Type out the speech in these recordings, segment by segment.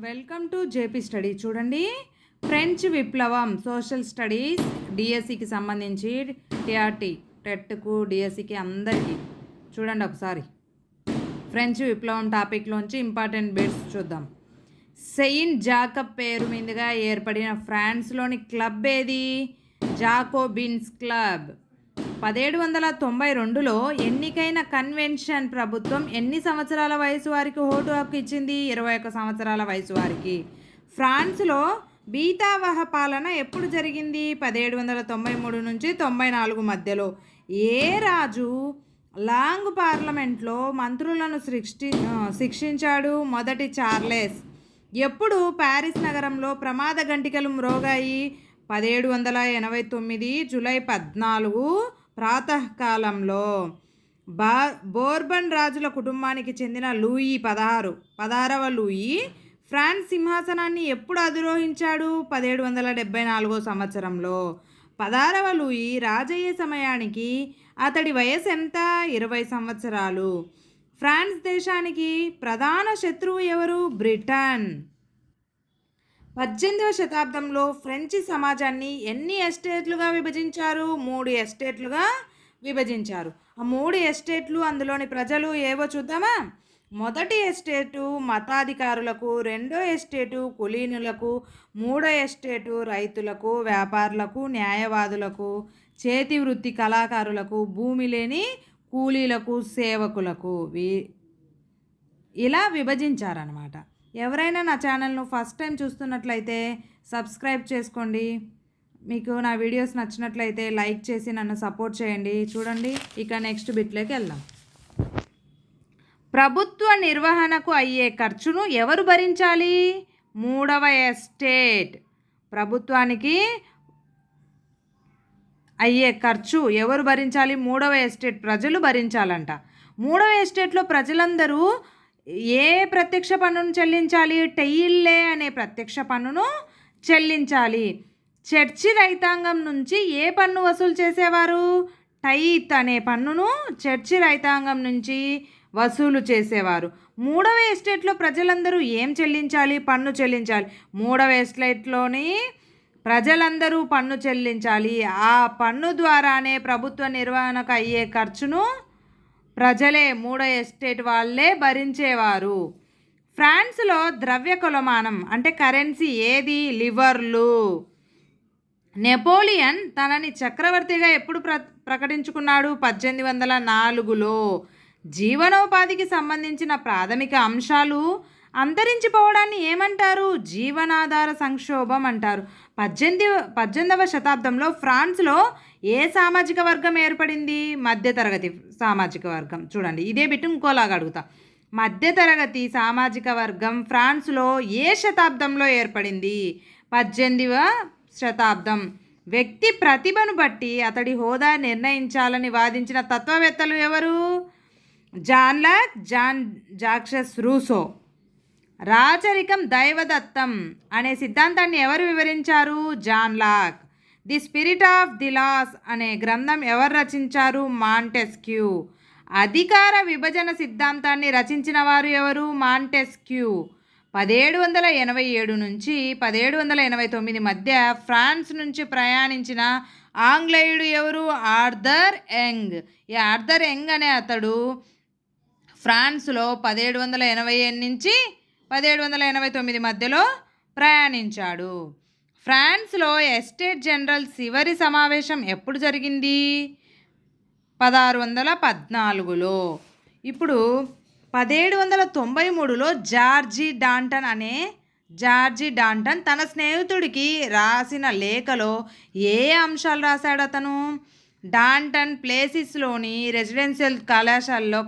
Welcome to JP study. చూడండి, French విప్లవం social studies డిఎస్సికి సంబంధించి టీఆర్టీ టెట్కు డిఎస్సికి అందరికీ చూడండి. ఒకసారి ఫ్రెంచ్ విప్లవం టాపిక్లోంచి ఇంపార్టెంట్ బిట్స్ చూద్దాం. సెయింట్ జాకబ్ పేరు మీదుగా ఏర్పడిన ఫ్రాన్స్లోని క్లబ్ ఏది? జాకోబిన్స్ క్లబ్. 1792లో ఎన్నికైన కన్వెన్షన్ ప్రభుత్వం ఎన్ని సంవత్సరాల వయసు వారికి ఓటు హక్కు ఇచ్చింది? 21 సంవత్సరాల వయసు వారికి. ఫ్రాన్స్లో బీతావహ పాలన ఎప్పుడు జరిగింది? 1793 నుంచి 94 మధ్యలో. ఏ రాజు లాంగ్ పార్లమెంట్లో మంత్రులను శిక్షించాడు? మొదటి చార్లెస్. ఎప్పుడు ప్యారిస్ నగరంలో ప్రమాద గంటికలు మ్రోగాయి? 1789 జూలై 14 ప్రాతకాలంలో. బోర్బన్ రాజుల కుటుంబానికి చెందిన లూయి 16వ లూయి ఫ్రాన్స్ సింహాసనాన్ని ఎప్పుడు అధిరోహించాడు? 1774 సంవత్సరంలో. 16వ లూయి రాజయ్యే సమయానికి అతడి వయసు ఎంత? 20 సంవత్సరాలు. ఫ్రాన్స్ దేశానికి ప్రధాన శత్రువు ఎవరు? బ్రిటన్. 18వ శతాబ్దంలో ఫ్రెంచి సమాజాన్ని ఎన్ని ఎస్టేట్లుగా విభజించారు? 3 ఎస్టేట్లుగా విభజించారు. ఆ 3 ఎస్టేట్లు, అందులోని ప్రజలు ఏవో చూద్దామా? మొదటి ఎస్టేటు మతాధికారులకు, రెండో ఎస్టేటు కులీనులకు, మూడో ఎస్టేటు రైతులకు, వ్యాపారులకు, న్యాయవాదులకు, చేతి వృత్తి కళాకారులకు, భూమి లేని కూలీలకు, సేవకులకు ఇలా విభజించారన్నమాట. ఎవరైనా నా ఛానల్ను ఫస్ట్ టైం చూస్తున్నట్లయితే సబ్స్క్రైబ్ చేసుకోండి. మీకు నా వీడియోస్ నచ్చినట్లయితే లైక్ చేసి నన్ను సపోర్ట్ చేయండి. చూడండి, ఇక నెక్స్ట్ బిట్లోకి వెళ్దాం. ప్రభుత్వ నిర్వహణకు అయ్యే ఖర్చును ఎవరు భరించాలి? 3వ ఎస్టేట్. ప్రభుత్వానికి అయ్యే ఖర్చు ఎవరు భరించాలి? 3వ ఎస్టేట్ ప్రజలు భరించాలంట. 3వ ఎస్టేట్లో ప్రజలందరూ ఏ ప్రత్యక్ష పన్నును చెల్లించాలి? టెయిల్లే అనే ప్రత్యక్ష పన్నును చెల్లించాలి. చర్చి రైతాంగం నుంచి ఏ పన్ను వసూలు చేసేవారు? టైత్ అనే పన్నును చర్చి రైతాంగం నుంచి వసూలు చేసేవారు. 3వ ఎస్టేట్లో ప్రజలందరూ ఏం చెల్లించాలి? పన్ను చెల్లించాలి. 3వ ఎస్టేట్లోని ప్రజలందరూ పన్ను చెల్లించాలి. ఆ పన్ను ద్వారానే ప్రభుత్వ నిర్వహణకు అయ్యే ఖర్చును ప్రజలే, 3వ ఎస్టేట్ వాళ్ళే భరించేవారు. ఫ్రాన్స్లో ద్రవ్య కొలమానం అంటే కరెన్సీ ఏది? లివర్లు. నెపోలియన్ తనని చక్రవర్తిగా ఎప్పుడు ప్రకటించుకున్నాడు? 1804లో. జీవనోపాధికి సంబంధించిన ప్రాథమిక అంశాలు అంతరించిపోవడాన్ని ఏమంటారు? జీవనాధార సంక్షోభం అంటారు. 18వ శతాబ్దంలో ఫ్రాన్స్లో ఏ సామాజిక వర్గం ఏర్పడింది? మధ్యతరగతి సామాజిక వర్గం. చూడండి, ఇదే బిట్టు ఇంకోలాగా అడుగుతా. మధ్యతరగతి సామాజిక వర్గం ఫ్రాన్స్లో ఏ శతాబ్దంలో ఏర్పడింది? 18వ శతాబ్దం. వ్యక్తి ప్రతిభను బట్టి అతడి హోదా నిర్ణయించాలని వాదించిన తత్వవేత్తలు ఎవరు? John Locke, Jean Jacques Rousseau. రాచరికం దైవదత్తం అనే సిద్ధాంతాన్ని ఎవరు వివరించారు? John Locke. The spirit of the laws అనే గ్రంథం ఎవరు రచించారు? మాంటెస్క్యూ. అధికార విభజన సిద్ధాంతాన్ని రచించిన వారు ఎవరు? మాంటెస్క్యూ. 1787 నుంచి 1789 మధ్య ఫ్రాన్స్ నుంచి ప్రయాణించిన ఆంగ్లేయుడు ఎవరు? Arthur young. ఈ ఆర్థర్ యంగ్ అనే అతడు ఫ్రాన్స్లో 1788 నుంచి 1789 మధ్యలో ప్రయాణించాడు. ఫ్రాన్స్లో ఎస్టేట్ జనరల్ చివరి సమావేశం ఎప్పుడు జరిగింది? 1614లో. ఇప్పుడు 1793లో జార్జీ డాంటన్ తన స్నేహితుడికి రాసిన లేఖలో ఏ అంశాలు రాశాడు అతను? డాంటన్ ప్లేసిస్లోని రెసిడెన్షియల్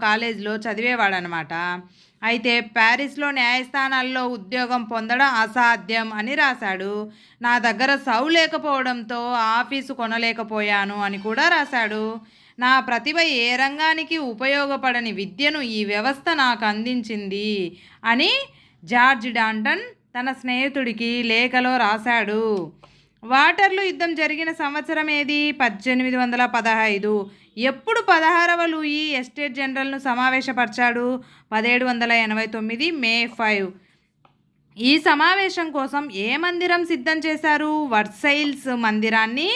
కాలేజ్లో చదివేవాడనమాట. అయితే ప్యారిస్లో న్యాయస్థానాల్లో ఉద్యోగం పొందడం అసాధ్యం అని రాశాడు. నా దగ్గర సౌ లేకపోవడంతో ఆఫీసు కొనలేకపోయాను అని కూడా రాశాడు. నా ప్రతిభ ఏ రంగానికి ఉపయోగపడని విద్యను ఈ వ్యవస్థ నాకు అందించింది అని జార్జ్ డాంటన్ తన స్నేహితుడికి లేఖలో రాశాడు. వాటర్లూ యుద్ధం జరిగిన సంవత్సరం ఏది? 1815. ఎప్పుడు 16వ లూయి ఎస్టేట్ జనరల్ను సమావేశపరిచాడు? 1789 మే 5. ఈ సమావేశం కోసం ఏ మందిరం సిద్ధం చేశారు? వర్సైల్స్ మందిరాన్ని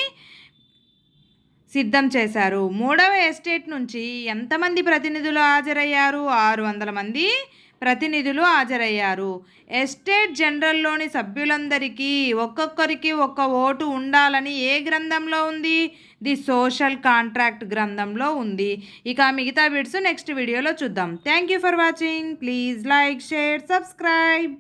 సిద్ధం చేశారు. మూడవ ఎస్టేట్ నుంచి ఎంతమంది ప్రతినిధులు హాజరయ్యారు? 600 మంది ప్రతినిధులు హాజరయ్యారు. ఎస్టేట్ జనరల్లోని సభ్యులందరికీ ఒక్కొక్కరికి ఒక్క ఓటు ఉండాలని ఏ గ్రంథంలో ఉంది? ది సోషల్ కాంట్రాక్ట్ గ్రంథంలో ఉంది. ఇక మిగతా బిట్స్ నెక్స్ట్ వీడియోలో చూద్దాం. Thank you for watching. Please like, share, subscribe.